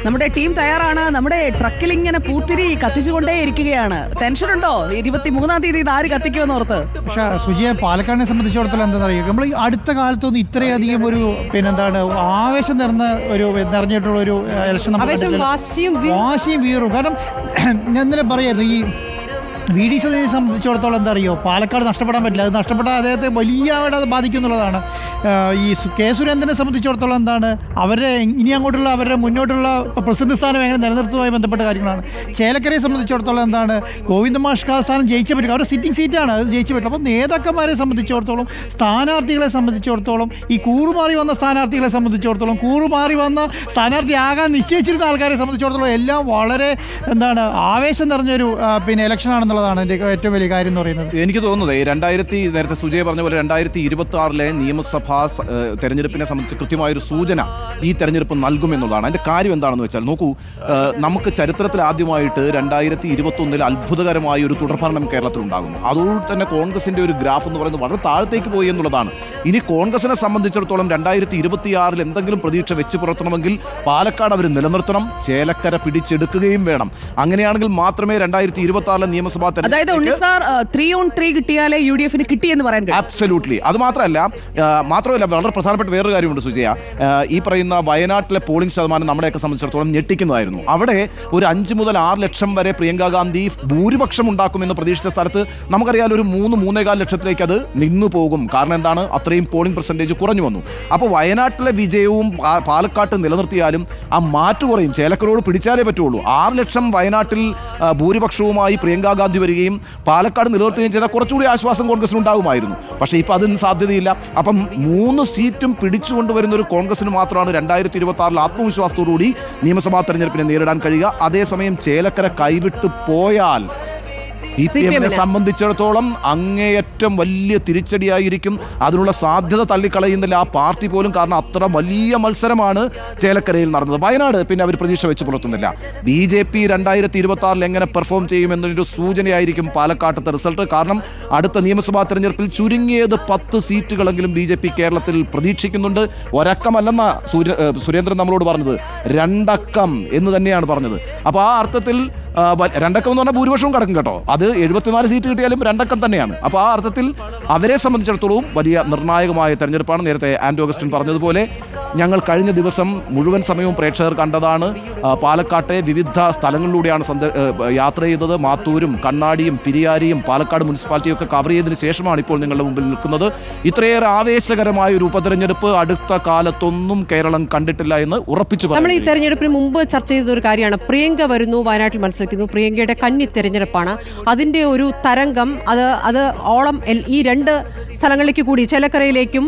നമ്മുടെ ടീം തയ്യാറാണ്. നമ്മുടെ ട്രക്കിൽ ഇങ്ങനെ പൂത്തിരി കത്തിച്ചുകൊണ്ടേ ഇരിക്കുകയാണ്. ടെൻഷൻ ഉണ്ടോ 23-ാം തീയതി ഇത് ആര് കത്തിക്കുമെന്ന് ഓർത്ത്? പക്ഷേ സുജിയെ, പാലക്കാടിനെ സംബന്ധിച്ചിടത്തോളം എന്താ പറയുക, നമ്മൾ ഈ അടുത്ത കാലത്തൊന്നും ഇത്രയധികം ഒരു ആവേശം നിറഞ്ഞിട്ടുള്ള ഒരു ഇലക്ഷൻ വാശിയും വീറും. കാരണം ഞാൻ ഇന്നലെ പറയായിരുന്നു, ഈ VD സതീശനെ സംബന്ധിച്ചിടത്തോളം എന്താ അറിയോ, പാലക്കാട് നഷ്ടപ്പെടാൻ പറ്റില്ല. അത് നഷ്ടപ്പെട്ടാൽ അദ്ദേഹത്തെ വലിയതായിട്ട് അത് ബാധിക്കുന്നുള്ളതാണ്. ഈ കെ സുരേന്ദ്രനെ സംബന്ധിച്ചിടത്തോളം എന്താണ്, അവരുടെ ഇനി അങ്ങോട്ടുള്ള അവരുടെ മുന്നോട്ടുള്ള പ്രസിഡന്റ് സ്ഥാനം എങ്ങനെ നിലനിർത്തുന്നതുമായി ബന്ധപ്പെട്ട കാര്യങ്ങളാണ്. ചേലക്കരയെ സംബന്ധിച്ചിടത്തോളം എന്താണ്, ഗോവിന്ദ മാഷ് സ്ഥാനം ജയിച്ചേ പറ്റും. അവരുടെ സിറ്റിംഗ് സീറ്റാണ്, അത് ജയിച്ചേ പറ്റും. അപ്പോൾ നേതാക്കന്മാരെ സംബന്ധിച്ചിടത്തോളം, സ്ഥാനാർത്ഥികളെ സംബന്ധിച്ചിടത്തോളം, ഈ കൂറുമാറി വന്ന സ്ഥാനാർത്ഥികളെ സംബന്ധിച്ചിടത്തോളം, കൂറുമാറി വന്ന സ്ഥാനാർത്ഥിയാകാൻ നിശ്ചയിച്ചിരുന്ന ആൾക്കാരെ സംബന്ധിച്ചിടത്തോളം എല്ലാം വളരെ ആവേശം നിറഞ്ഞൊരു ഇലക്ഷനാണെന്നുള്ളതാണ് എൻ്റെ ഏറ്റവും വലിയ കാര്യം എന്ന് പറയുന്നത്. എനിക്ക് തോന്നുന്നത് നേരത്തെ സുജയ് പറഞ്ഞ പോലെ 2026 നിയമസഭാ തെരഞ്ഞെടുപ്പിനെ സംബന്ധിച്ച് കൃത്യമായൊരു സൂചന ഈ തെരഞ്ഞെടുപ്പ് നൽകുമെന്നുള്ളതാണ്. അതിന്റെ കാര്യം എന്താണെന്ന് വെച്ചാൽ, നോക്കൂ, നമുക്ക് ചരിത്രത്തിൽ ആദ്യമായിട്ട് 2021 അത്ഭുതകരമായ ഒരു തുടർഭരണം കേരളത്തിലുണ്ടാകുന്നു. അതോടുകൂടി തന്നെ കോൺഗ്രസിന്റെ ഒരു ഗ്രാഫ് എന്ന് പറയുന്നത് വളരെ താഴത്തേക്ക് പോയി എന്നുള്ളതാണ്. ഇനി കോൺഗ്രസിനെ സംബന്ധിച്ചിടത്തോളം 2026 എന്തെങ്കിലും പ്രതീക്ഷ വെച്ച് പുലർത്തണമെങ്കിൽ പാലക്കാട് അവർ നിലനിർത്തണം, ചേലക്കര പിടിച്ചെടുക്കുകയും വേണം. അങ്ങനെയാണെങ്കിൽ മാത്രമേ 2026 നിയമസഭാ തെരഞ്ഞെടുപ്പ് 3-on-3 കിട്ടിയാലേ UDF-ന് കിട്ടിയെന്ന് പറയാൻ കഴിയും. അബ്സല്യൂട്ട്ലി. അത് മാത്രമല്ല വളരെ പ്രധാനപ്പെട്ട വേറൊരു കാര്യമുണ്ട് സുജയ. ഈ പറയുന്ന വയനാട്ടിലെ പോളിംഗ് ശതമാനം നമ്മുടെയൊക്കെ സംബന്ധിച്ചിടത്തോളം ഞെട്ടിക്കുന്നതായിരുന്നു. അവിടെ ഒരു 5 മുതൽ 6 ലക്ഷം വരെ പ്രിയങ്ക ഗാന്ധി ഭൂരിപക്ഷം ഉണ്ടാക്കുമെന്ന് പ്രതീക്ഷിച്ച സ്ഥലത്ത് നമുക്കറിയാം ഒരു 3-3.25 ലക്ഷത്തിലേക്ക് അത് നിന്നു പോകും. കാരണം എന്താണ്, അത്രയും പോളിംഗ് പെർസെൻറ്റേജ് കുറഞ്ഞു വന്നു. അപ്പോൾ വയനാട്ടിലെ വിജയവും പാലക്കാട്ട് നിലനിർത്തിയാലും ആ മാറ്റ് കുറയും. ചേലക്കരോട് പിടിച്ചാലേ പറ്റുള്ളൂ. 6 ലക്ഷം വയനാട്ടിൽ ഭൂരിപക്ഷവുമായി പ്രിയങ്ക ഗാന്ധി വരികയും പാലക്കാട് നിലനിർത്തുകയും ചെയ്താൽ കുറച്ചുകൂടി ആശ്വാസം കോൺഗ്രസിനുണ്ടാകുമായിരുന്നു. പക്ഷേ ഇപ്പോൾ അതിന് സാധ്യതയില്ല. അപ്പം 3 സീറ്റും പിടിച്ചുകൊണ്ടുവരുന്ന ഒരു കോൺഗ്രസിന് മാത്രമാണ് 2026 ആത്മവിശ്വാസത്തോടുകൂടി നിയമസഭാ തെരഞ്ഞെടുപ്പിനെ നേരിടാൻ കഴിയുക. അതേസമയം ചേലക്കര കൈവിട്ടു പോയാൽ CPM-നെ സംബന്ധിച്ചിടത്തോളം അങ്ങേയറ്റം വലിയ തിരിച്ചടിയായിരിക്കും. അതിനുള്ള സാധ്യത തള്ളിക്കളയുന്നില്ല ആ പാർട്ടി പോലും. കാരണം അത്ര വലിയ മത്സരമാണ് ചേലക്കരയിൽ നടന്നത്. വയനാട് പിന്നെ അവർ പ്രതീക്ഷ വെച്ച് പുലർത്തുന്നില്ല. BJP 2026 എങ്ങനെ പെർഫോം ചെയ്യുമെന്നൊരു സൂചനയായിരിക്കും പാലക്കാട്ടത്തെ റിസൾട്ട്. കാരണം അടുത്ത നിയമസഭാ തെരഞ്ഞെടുപ്പിൽ ചുരുങ്ങിയത് 10 സീറ്റുകളെങ്കിലും BJP കേരളത്തിൽ പ്രതീക്ഷിക്കുന്നുണ്ട്. ഒരക്കമല്ലെന്ന സുരേന്ദ്രൻ നമ്മളോട് പറഞ്ഞത്, 2 അക്കം എന്ന് തന്നെയാണ് പറഞ്ഞത്. അപ്പോൾ ആ അർത്ഥത്തിൽ 2 അക്കം എന്ന് പറഞ്ഞാൽ ഭൂരിപക്ഷവും കടക്കും കേട്ടോ. അത് 74 സീറ്റ് കിട്ടിയാലും 2 അക്കം തന്നെയാണ്. അപ്പോൾ ആ അർത്ഥത്തിൽ അവരെ സംബന്ധിച്ചിടത്തോളം വലിയ നിർണായകമായ തെരഞ്ഞെടുപ്പാണ്. നേരത്തെ ആൻഡ്രൂ അഗസ്റ്റിൻ പറഞ്ഞതുപോലെ ഞങ്ങൾ കഴിഞ്ഞ ദിവസം മുഴുവൻ സമയവും പ്രേക്ഷകർ കണ്ടതാണ്. പാലക്കാട്ടെ വിവിധ സ്ഥലങ്ങളിലൂടെയാണ് യാത്ര ചെയ്തത്. മാത്തൂരും കണ്ണാടിയും പെരിയാരിയും പാലക്കാട് മുനിസിപ്പാലിറ്റിയും ഒക്കെ കവർ ചെയ്തതിന് ശേഷമാണ് ഇപ്പോൾ നിങ്ങളുടെ മുമ്പിൽ നിൽക്കുന്നത്. ഇത്രയേറെ ആവേശകരമായ ഒരു ഉപതെരഞ്ഞെടുപ്പ് അടുത്ത കാലത്തൊന്നും കേരളം കണ്ടിട്ടില്ല എന്ന് ഉറപ്പിച്ചു പറഞ്ഞു. നമ്മൾ ഈ തെരഞ്ഞെടുപ്പിന് മുമ്പ് ചർച്ച ചെയ്ത ഒരു കാര്യമാണ്, പ്രിയങ്ക വരുന്നു, വയനാട്ടിൽ മത്സരിക്കുന്നു. പ്രിയങ്കയുടെ കന്നി തെരഞ്ഞെടുപ്പാണ്. അതിന്റെ ഒരു തരംഗം അത് ഓളം ഈ 2 സ്ഥലങ്ങളിലേക്ക് കൂടി ചേലക്കരയിലേക്കും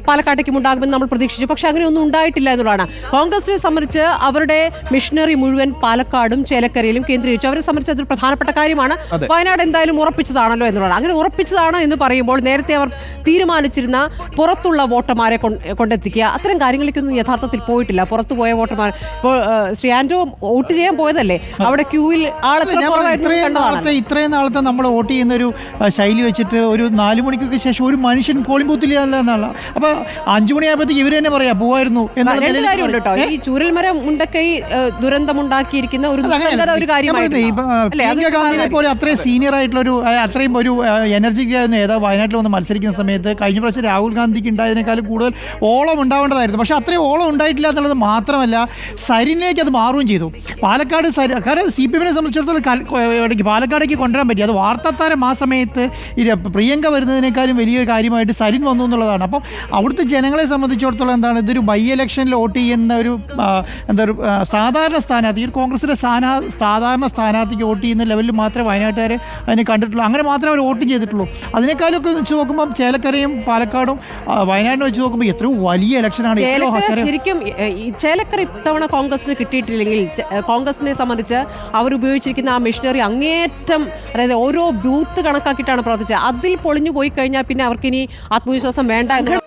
പാലക്കാട്ടേക്കും ഉണ്ടാകുമെന്ന് നമ്മൾ പ്രതീക്ഷിച്ചു. പക്ഷെ അങ്ങനെയൊന്നും ഉണ്ടായിട്ടില്ല എന്നുള്ളതാണ്. കോൺഗ്രസിനെ സംബന്ധിച്ച് അവരുടെ മിഷനറി മുഴുവൻ പാലക്കാടും ചേലക്കരയിലും കേന്ദ്രീകരിച്ചു. അവരെ സംബന്ധിച്ച് അതൊരു പ്രധാനപ്പെട്ട കാര്യമാണ്. വയനാട് എന്തായാലും ഉറപ്പിച്ചതാണല്ലോ എന്നുള്ളതാണ്. അങ്ങനെ ഉറപ്പിച്ചതാണ് എന്ന് പറയുമ്പോൾ നേരത്തെ അവർ തീരുമാനിച്ചിരുന്ന പുറത്തുള്ള വോട്ടർമാരെ കൊണ്ടെത്തിക്കുക, അത്തരം കാര്യങ്ങളിലേക്കൊന്നും യഥാർത്ഥത്തിൽ പോയിട്ടില്ല. പുറത്തു പോയ വോട്ടർമാർ, ഇപ്പോൾ ശ്രീ ആൻഡ്രോ വോട്ട് ചെയ്യാൻ പോയതല്ലേ, അവിടെ ക്യൂവിൽ ഇത്രയും നാളത്തെ നമ്മൾ വോട്ട് ചെയ്യുന്ന ഒരു ശൈലി വെച്ചിട്ട് ഒരു 4 മണിക്കൊക്കെ ശേഷം ഒരു മനുഷ്യൻ പോളിംഗ് ബൂത്തിൽ എന്നാണ്. അപ്പൊ 5 മണിയാകുമ്പോഴത്തേക്ക് ഇവര് തന്നെ പറയാ പോവായിരുന്നു. ഈ ചൂരൽമരം മുണ്ടക്കൈ ദുരന്തമുണ്ടാക്കിയിരിക്കുന്ന ഒരു ഗാന്ധിനെ പോലെ അത്രയും സീനിയർ ആയിട്ടുള്ള അത്രയും ഒരു എനർജിക് നേതാവ് വയനാട്ടിൽ വന്ന് മത്സരിക്കുന്ന സമയത്ത് കഴിഞ്ഞ പ്രാവശ്യം രാഹുൽ ഗാന്ധിക്ക് ഉണ്ടായതിനേക്കാളും കൂടുതൽ ഓളം ഉണ്ടാവേണ്ടതായിരുന്നു. പക്ഷെ അത്രയും ഓളം ഉണ്ടായിട്ടില്ല എന്നുള്ളത് മാത്രമല്ല, സരിനിലേക്ക് അത് മാറുകയും ചെയ്തു. പാലക്കാട് കാരണം CPM-നെ സംബന്ധിച്ചിടത്തോളം പാലക്കാടേക്ക് കൊണ്ടുവരാൻ പറ്റി. അത് വാർത്താത്താരം ആ സമയത്ത് പ്രിയങ്ക വരുന്നതിനേക്കാളും വലിയ കാര്യമായിട്ട് സരിൻ വന്നു എന്നുള്ളതാണ്. അപ്പം അവിടുത്തെ ജനങ്ങളെ സംബന്ധിച്ചിടത്തോളം എന്താണ്, ഇതൊരു ബൈ ഇലക്ഷനിൽ വോട്ട് ചെയ്യുന്ന ഒരു സാധാരണ സ്ഥാനാർത്ഥി, ഒരു കോൺഗ്രസിൻ്റെ സാധാരണ സ്ഥാനാർത്ഥിക്ക് വോട്ട് ചെയ്യുന്ന ലെവലിൽ മാത്രമേ വയനാട്ടുകാരെ അതിനെ കണ്ടിട്ടുള്ളൂ. അങ്ങനെ മാത്രമേ അവർ വോട്ട് ചെയ്തിട്ടുള്ളൂ. അതിനേക്കാളൊക്കെ വെച്ച് നോക്കുമ്പോൾ ചേലക്കരയും പാലക്കാടും വയനാടിനെ വെച്ച് നോക്കുമ്പോൾ എത്രയോ വലിയ ഇലക്ഷനാണ്. ശരിക്കും ചേലക്കര ഇത്തവണ കോൺഗ്രസിന് കിട്ടിയിട്ടില്ലെങ്കിൽ കോൺഗ്രസിനെ സംബന്ധിച്ച് അവർ ഉപയോഗിച്ചിരിക്കുന്ന ആ മിഷനറി അങ്ങേറ്റം, അതായത് ഓരോ ബൂത്ത് കണക്കാക്കിയിട്ടാണ് പ്രവർത്തിച്ചത്. അതിൽ പൊളിഞ്ഞു പോയി കഴിഞ്ഞാൽ പിന്നെ അവർക്കിനി ആത്മവിശ്വാസം വേണ്ട.